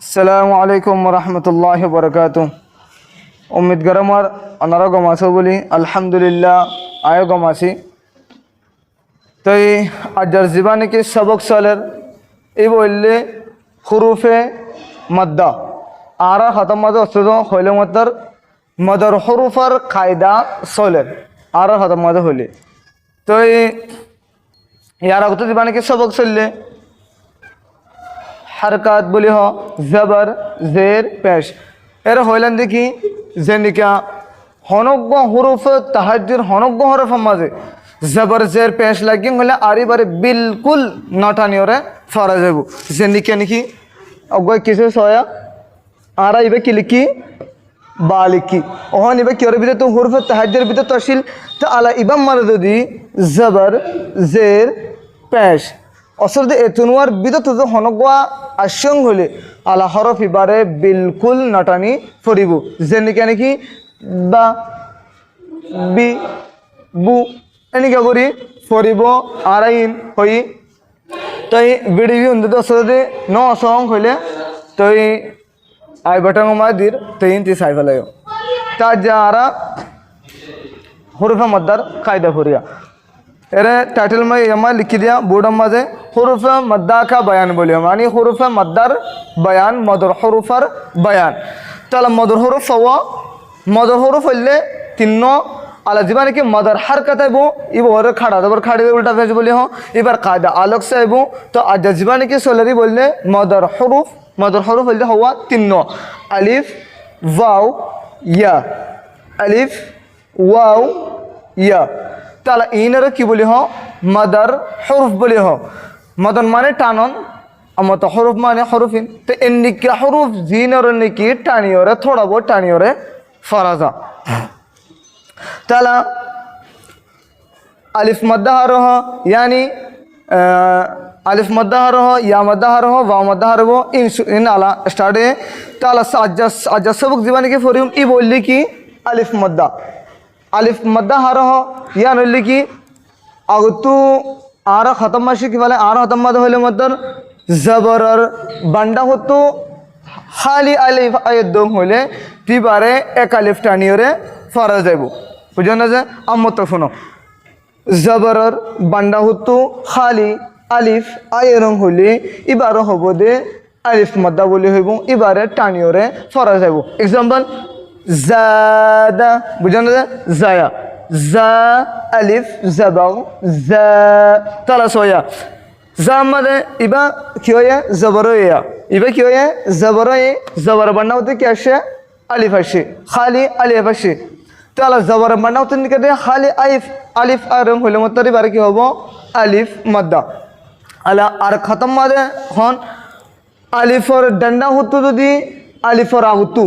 আসসালামু আলাইকুম রহমতুল্লাহ বরকাত। উম্মিদ গরমার অনারা গমাছো বলি আলহামদুলিল্লাহ আয় গমাছি। তাই আজার জীবানে কি সবক চলের এই বললে হুরুফে মদ্দা আরা খতম মদ অস্তুত হইলে মদ্দার মদর হরুফার কায়দা চলের আরা খতম মদ হইলে তো ইয়ার আগত জীবানে কি সবক চললে হারকাত বলি হ জবর জের পেশ এর হইলেন দেখি যেনিকা হনজ্ঞ হরুফ তাহাজ্জুর হনজ্ঞ হরফ মাঝে জবর জের পেশ লাগি হলে আরি বারে বিলকুল নটানিওরে ফরা যাব যেনিকা নাকি অগয় কিছু সয়া আরা ইবে কি লিখি বা লিখি ওহন ইবে কি ভিতরে তো হরুফ তাহাজ্জুর ভিতরে তশিল তো আলা ইবাম মারে যদি জবর জের পেশ অসরদে এতুনুয়ার বিদত হনগুয়া আশং হলে আলা হরফ ইবারে বিলকুল নটানি ফরিব যেনিকে নাকি বা বি বু এনেকা করি ফরিব আরাইন হই তাই বিডিবি অন্তত অসরদে ন অসং হইলে তই আই বটং মাদির তৈন তি সাই ফেলায় তা যা আরা হরফে মদ্দার কায়দা ফরিয়া এরে টাইটেল में यमा लिखी दिया बोर्ड माजे हुरूफ मद्दा का बयान बोलियो मानी हुरूफ मद्दार बयान मदर हुरूफर बयान ताला मदर हुरूफ हुआ मदर हुरूफ ले तीनों आला जीवन के मदर हरकत है वो इब और खड़ा दबर खड़े उल्टा फेज बोलियो हो इबार कायदा आलोक से वो तो आज जीवन के सोलरी बोलने मदर हुरूफ ले हुआ तीनों अलिफ वाव या अलिफ वाव या তাহলে ইনারে কি বলি হ মাদার হরফ বলি হ মদন মানে টানন আমত হরফ মানে হরফিন তো এন্নিকে হরফ জিনর নিকি টানিওরে থোড়া বহুত টানিওরে ফরাজা তাহলে আলিফ মদ্দাহার হ ইয়ানি আলিফ মদ্দাহার হ ইয়া মদ্দাহার হ ওয়া মদ্দাহার হ ইন আলা স্টার্টে তাহলে আজ সবক জীবনে কি ফরিম ই বললি কি আলিফ মদ্দা আলিফ মদ্দা হার ইয়া নইলে কি আগতু আর খতম মাসি কি বলে আর খতম মাদ হইলে মতর জবরর বান্ডা হতো খালি আলিফ আয়দম হইলে তিবারে এক আলিফ টানিওরে ফরা যাইব বুঝো না যে আম্মত শুনো জবরর বান্ডা হতো খালি আলিফ আয়রং হইলে ইবার হব দে আলিফ মদ্দা বলি হইব ইবারে টানিওরে ফরা যাইব এক্সাম্পল জাদা বুঝানো যায় জায়া জা আলিফ জাবাও জা তালা সোয়া জা মানে ইবা কি হয় জবরয়া ইবা কি হয় জবরয়ে জবর বান্না হতে কি আসে আলিফ আসে খালি আলিফ আসে তালা জবর বান্না হতে নিকে খালি আলিফ আরম হইলে মতরি বারে কি হবো আলিফ মাদ্দা আলা আর খতম মাদে হন আলিফর ডান্ডা হতো যদি আলিফর আহুতু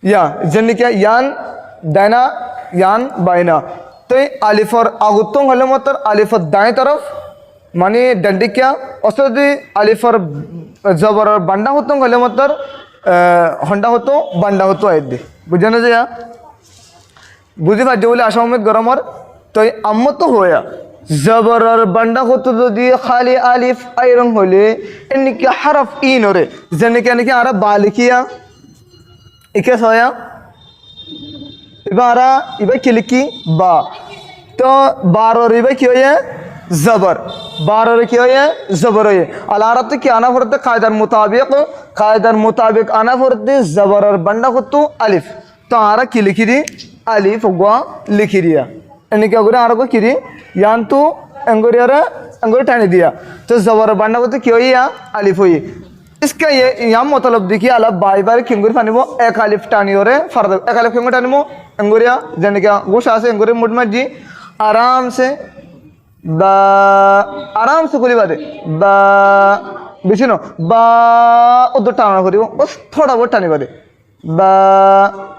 या जन क्या यान दायना यान बायना तो आलिफ और आगुतों हले मतलब आलिफ दाएं तरफ मानी डंडी क्या औसत आलिफ और जबर और बंडा होतों हले मतलब हंडा होतो बंडा होतो आये दे बुझे ना जया बुझी बात जो बोले आशा उम्मीद गरम और तो अम्मत तो होया जबर और बंडा होतो तो दिए खाली आलिफ आयरंग होले इन्हीं क्या हरफ इन और जन क्या नहीं क्या आरा बालिकिया इके सोया इबारा इबे किलकी बा तो बार और इबे क्यों है जबर बार और क्यों है जबर है अलारत तो क्या आना फरते कायदर मुताबिक आना फरते जबर और बंडा को तो अलिफ तो आरा किलकी दी अलिफ गुआ लिखी दिया यानी क्या गुरे आरा को किरी यान तो अंगुरी टानी दिया तो जबर और बंडा को तो क्यों है अलिफ हुई इसका ये यहाँ मतलब देखिए अला बाई बार किंगुरी पानी वो एक अलिफ टानी और फर्द एक अलिफ किंगुरी टानी वो अंगुरिया जने क्या गोशा से अंगुरी मुड़ में जी आराम से बा आराम से कोई बात है बा बिचिनो बा उधर टाना करी वो बस थोड़ा बहुत टानी बात है बा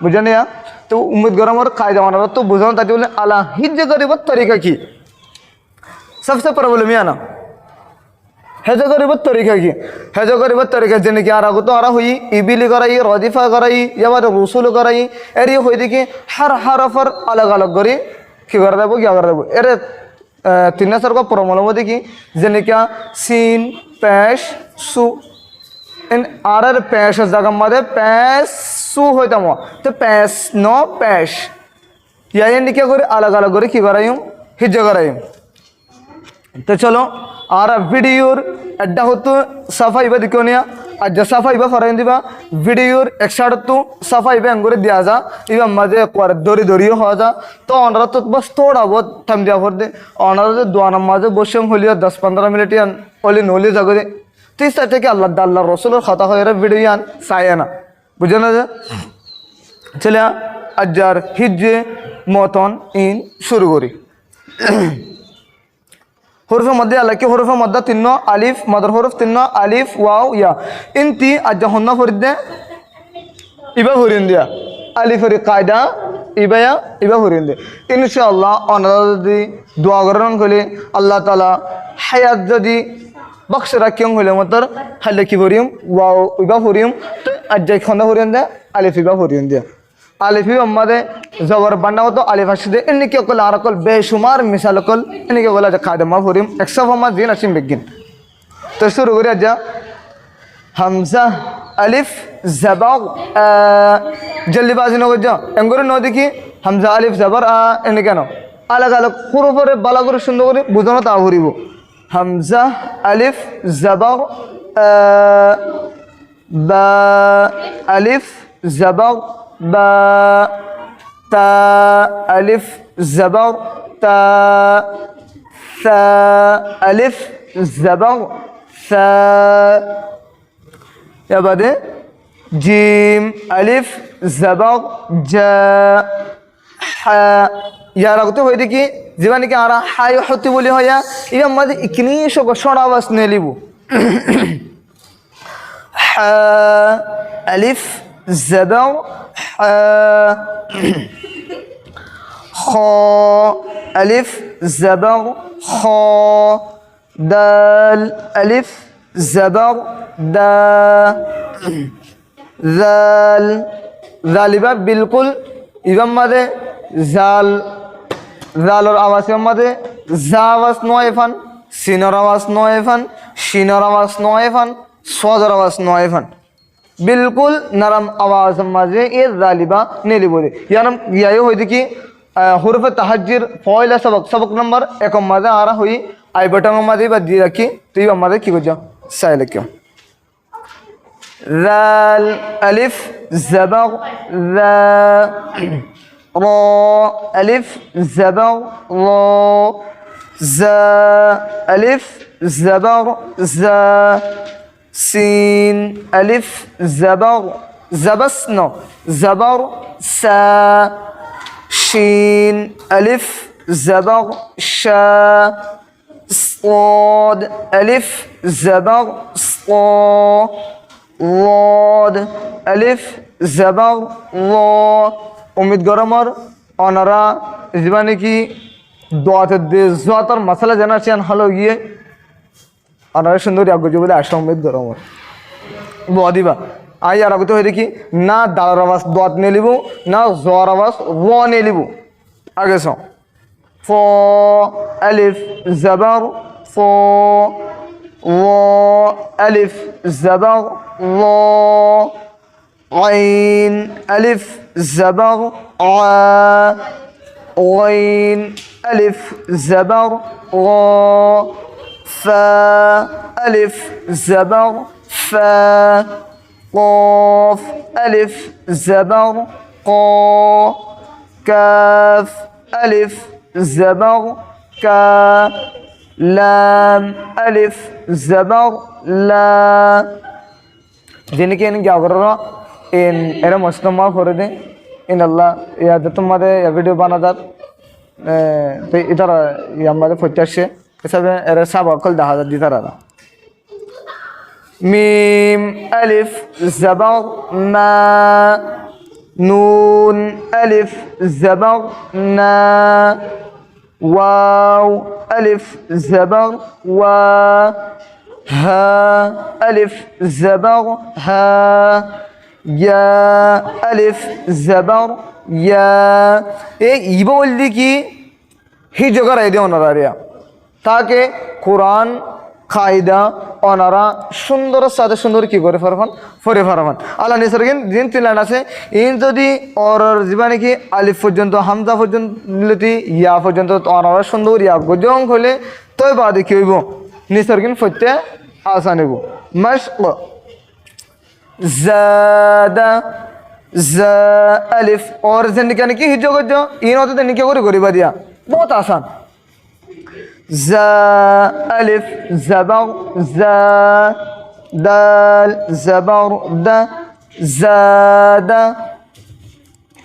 बुझे नहीं यार तो उम्मीद गरम और कायदा माना तो बुझाऊं ताकि बोले अला हिज करी वो तरीका की सबसे प्रॉब्लम ये ना हेजो गरीबत तरीका जन की आरा तो आरा हुई इबिली कराई रदिफा कराई या बार रसूल कराई एरी हुई थी कि हर हरफर अलग अलग करी क्या कर देबो एरे तीन सर को प्रॉब्लम होती कि जन क्या सीन पेश सु আর পেশের জায়গার পেশ সু হইতাম তো পেশ ন পেশ ইয়ানি কি করে আলাদা আলাদা করে কি করাইম হিজ্জা করাইম তো চলো আর ভিডিওর এড্ডা হতো সাফাই বা দিকে নিয়া আর যা সাফাই বা ফরাইন দিবা ভিডিওর একসাথে তো সাফাই বা করে দিয়া যা ইবা মাঝে দড়ি দড়িও হওয়া যা তো ওনারা তো বাস থোড়া বহুত থাম দিয়া পর দে ওনারা দোয়ানার মাঝে বসে হলিও 10-15 মিনিট ইয়ান হলি নলি জাগরে তিস থেকে আল্লাহ আল্লাহ রসুলের কথা হয়ে ভিডিও ইয়ান চায় না বুঝে না যে চলে আজার হিজ্জে মতন ইন শুরু করি হরফের মধ্যে আল্লাহ কি হরফের মধ্যে তিন্ন আলিফ মাদার হরফ তিন্ন আলিফ ওয়াও ইয়া ইনতি আজ্জা হন্না ফরিদ ইবা হরিন দিয়া আলিফের কায়দা ইবায়া ইবা হরিন দে ইনশাআল্লাহ ওনারা যদি দোয়া করেন হলে আল্লাহ তাআলা হায়াত যদি বক্স রাখিম হলে মতর হালে কি হরিম ওয়াও ইবা হরিম তো আজ্জা হন্না হরিন দে আলিফ ইবা হরিন দিয়া আলিফি আমাদের জবর বান্না হতো আলিফ আসিদে এনেকে কল আর কল বেশুমার মিসাল কল এনেকে বলা যে খাদমা ফরিম 100 দিন আসিম বেগিন তো শুরু করি আজ হামজা আলিফ জবর জলদি বাজি ন গজ এঙ্গরে ন দেখি হামজা আলিফ জবর এনে কেন আলাদা আলাদা পুরো পরে বালা করে সুন্দর করে বুঝানো তা হরিব হামজা আলিফ জবর বা আলিফ জবর বা তা আলিফ জবর তা সা আলিফ জবর সা এবারে জিম আলিফ জবর জা হা ইয়ার আগতে হয়ে দেখি যেমন কি আর হাই হতে বলি হইয়া এর মধ্যে ইকনি শোক সরাবাস নে লিবু হা আলিফ জবর খ আলিফ জবর খ দাল আলিফ জবর দা জাল জালিবা বিলকুল ইবাম মাঝে জাল জালর আওয়াজ মাঝে জা আওয়াজ নয় ফান সিনর আওয়াজ নয় ফান শিনর আওয়াজ নয় ফান সজর আওয়াজ নয় ফান बिल्कुल नरम आवाज माजे ये जालिबा नेली बोले यानम यायो होई थी कि हुर्फ तहज्जिर फॉइल सबक सबक नंबर 1 माजे आ रहा हुई आई बटन माजे बदी रखी तो ये माजे की वजह साइल क्यों जाल अलिफ जबर जा रा अलिफ जबर रा जा अलिफ जबर जा सीन अलिफ जबर जबस्न जबर सा शीन अलिफ जबर शा صاد अलिफ जबर صا वाद अलिफ जबर वा उम्मीद गरमर ओनारा जीवानी की दुआते दे ज़ातर मसला जाना चाहिए हल हो गए আর সুন্দর আগ্রহ বলে আসমবেদ গরম বদিবা আই আর আগতে হয়ে দেখি না দাঁড়ার আওয়াজ দত নিয়ে লিব না জর আওয়াজ র নিয়ে লিব আগে সো ফ আলিফ জবর ফ ও আলিফ জবর র আইন আলিফ জবর আ غين ألف زبر غا فا ألف زبر فا قاف ألف زبر قا كاف ألف زبر كا لام ألف زبر لا जिनके इन क्या कर रहा इन एरा मस्तमा कर दे इन अल्लाह याद तुम्हारे या वीडियो बना था तो इधर ये हमारे फुटेज से सब एरा सब अकल दहा दी तरह मीम अलिफ ज़बर मा नून अलिफ ज़बर ना वाव अलिफ ज़बर वा हा अलिफ ज़बर हा या अलिफ ज़बर या ये बोल दी कि ही जगह रह दिया होना ताकि कुरान কায়দা অনারা সুন্দর সাথে সুন্দর কি করে পারবেন পরে পারবেন আল্লাহ নিসর্গিন দিন তিলান আছে ইন যদি ওর জীবনে কি আলিফ পর্যন্ত হামজা পর্যন্ত ইয়া পর্যন্ত অনারা সুন্দর ইয়া গজং হলে তই বাদে কি হইব নিসর্গিন ফতে আসান হইব মাশক জাদা জা আলিফ और जिंदगी की हिजो गजो इन होते तो निके করে করিবা দিয়া बहुत आसान زا ألف زبر زا دال زبر دا زاد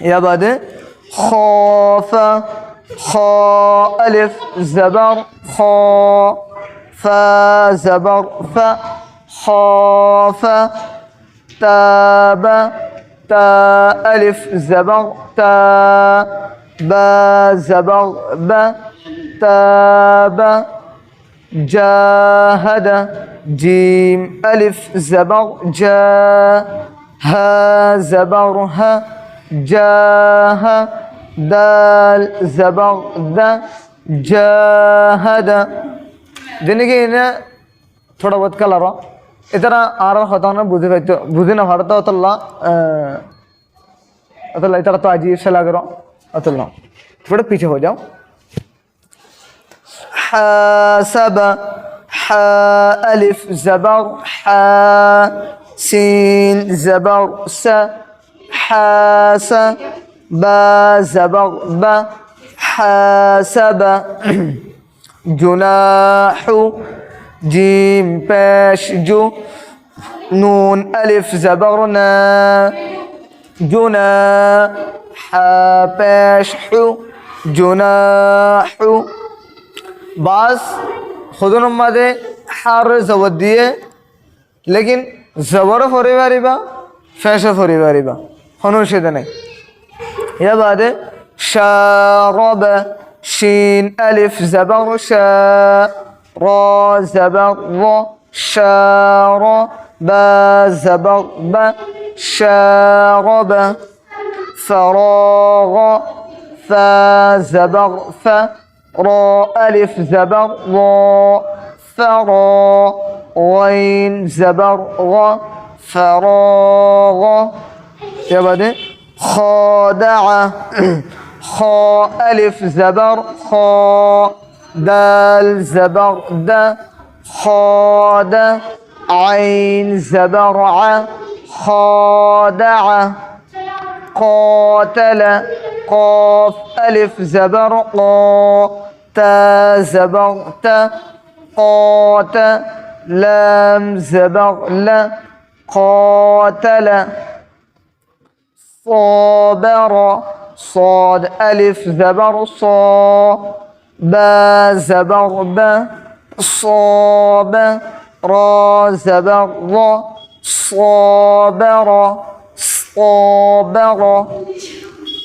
يا بعد خاف خا ألف زبر خا فا زبر فا خاف تاب تا ألف زبر تا با زبر با تاب جاهد جيم ألف زبر جا ها زبر ها جاه دال زبر دا جاهد जिनके इन्हें थोड़ा बहुत कलर हो इतना आरा होता है ना बुझे ना भारत अतल्ला अतल्ला इतना तो अजीब से लग रहा अतल्ला थोड़ा पीछे हो जाओ حاسب حا ألف زبر حا سين زبر س حاس با زبر با حاسب جناح جيم باش جو نون ألف زبرنا جنا حا باش حو جناح बास खुद नम्मादे हार जबर दिए लेकिन जबर फरी बारीबा फैशा फरी बारीबा हनुशेद नहीं यह बात है शारब शीन अलिफ जबर शा रा जबर रा शार बा जबर बा शारब फराग फा जबर फा را ألف زبر را فرا غين زبر غا فراغ يا بعدين خادع خا ألف زبر خا دال زبر دا خاد عين زبر ع خادع قاتل قاف ألف زبر قا تا زبر تا قات لام زبر لا قاتل صابر صاد ألف زبر صا با زبر با صاب را زبر را صابر صابر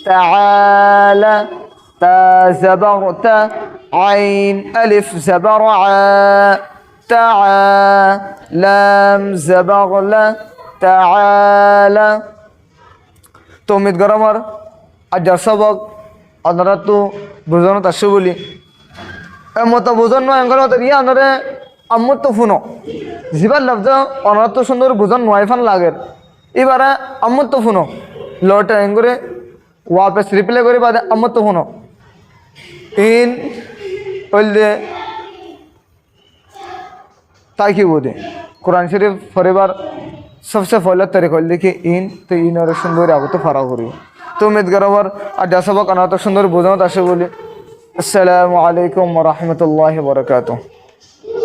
تعالى تا زبر تا عين ألف زبر ع تعا لام زبر لا تعالى তো উম্মীদ করি আমার আজ সবক আপনারা তো বুঝানো আসছে বলি এমত বুঝন নয় এঙ্গল ইয়ে আপনারা আমার তো শুনো যিবার লফজ অনার তো সুন্দর বুঝন নয় ফান লাগে এবারে আমার তো শুনো লটা এঙ্গরে वापस रिप्लाई करे बाद अम्मत तो होनो इन बोलते ताकि वो दे कुरान शरीफ फरेबार सबसे पहले तरीका देखिए इन तो इन और सुंदर आगो तो फरा हो रही तो उम्मीद करोबर आज सबक अना तो सुंदर बुझाओ ताशे बोली अस्सलामु अलैकुम व रहमतुल्लाहि व बरकातुहू।